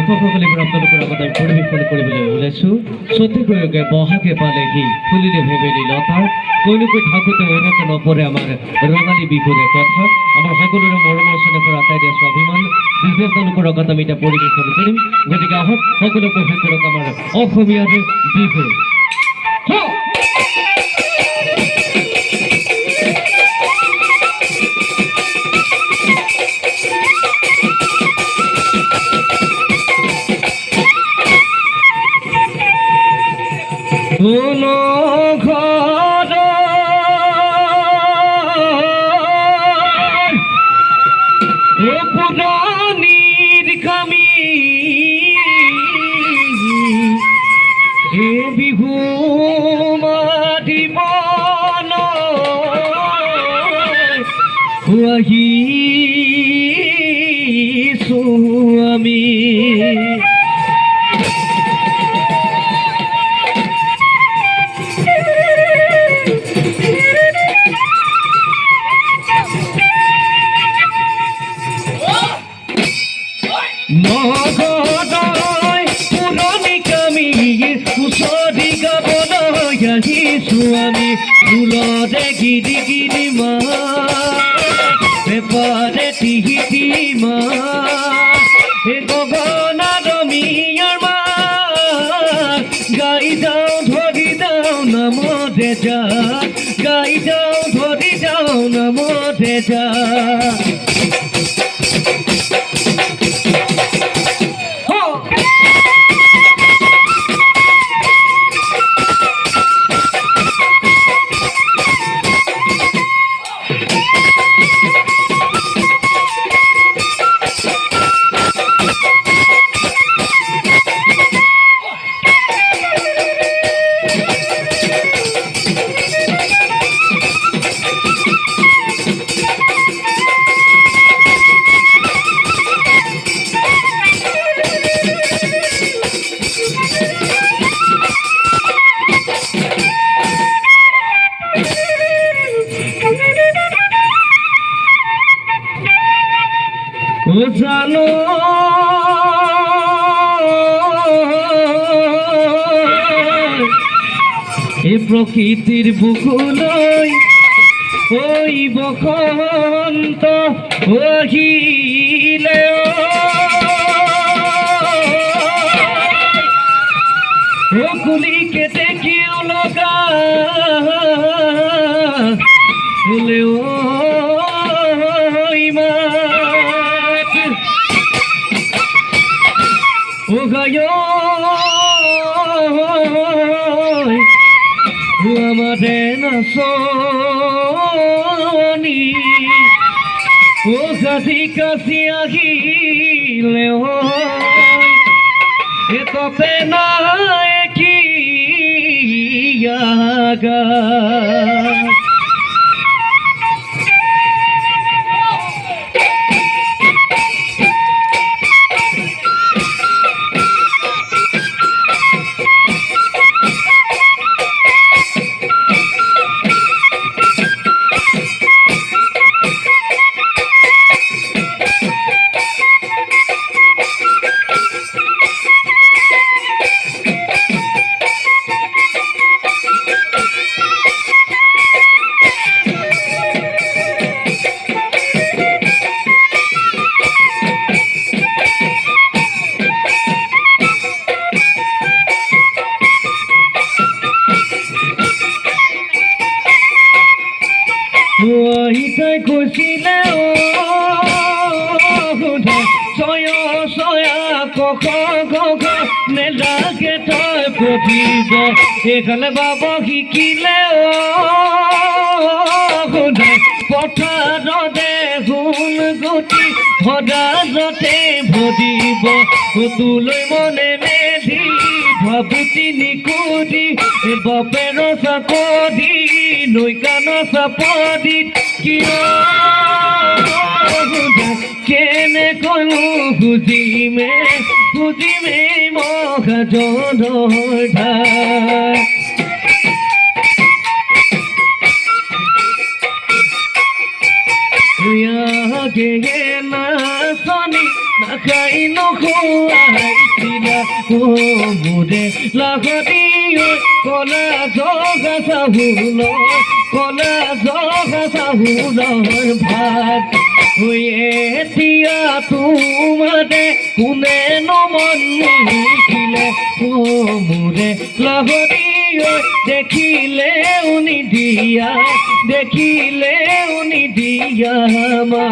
দৰ্শকসকলে আপোনালোকৰ আগত আমি পৰিৱেশন কৰিবলৈ ওলাইছোঁ সঠিককৈ বহাগে পালেহি ফুলিলে ভেবেলি লতা কৈলোকৈ থাকোঁতে এনেকৈ নপৰে আমাৰ ৰঙালী বিহুৰে কথা আমাৰ সকলোৰে মৰমৰ চেনেহৰ আটাই দিয়া স্বাভিমান বিহু আপোনালোকৰ আগত আমি এতিয়া পৰিৱেশন কৰিম গতিকে আহক সকলো উপভোগ কৰক আমাৰ অসমীয়াৰ বিহু কোনো ঘৰ পুৰণিৰ কামি বিহু মাতিব আহিছো আমি আমি ফুলতে গিৰি গিৰি মাৰে টিহি টিহি মা গগনা ৰমিয়াৰ মা গাই যাওঁ ধৰি যাওঁ নামতে যা গাই যাওঁ ধৰি যাওঁ নামতে যা জানো এই প্ৰকৃতিৰ বুকুলৈ ঐ বসন্ত আহিলে কুলিকে দেখিও লগা ও গায় আমারে নাচনি ও কাছি কাছি আহিলে এ তপে নাই কি আগা ইতাই কৈছিলে ছয় ছয়া কক কক নেলাগে তই পঠিব এইফালে বাব শিকিলে পথাৰতে সোণ গুটি ভদাজতে ভদিব তোলৈ মনে মেধি ভাবুতি নিকুটি বাপেৰ চাপদি নৈকান চাপদি কিয় কেনে কলো খুজিমে খুজিমে মখা জনধা গে নাচনি খাই নোখোৱাইছিলা মোৰে লাগতি কলা জগা চাহুলৰ কলা জগা চাহুলৰ ভাত এতিয়া তোমাৰে কোনেনো মন নিখিলে মোৰে লাগতি দেখিলেও নিদিয়া মা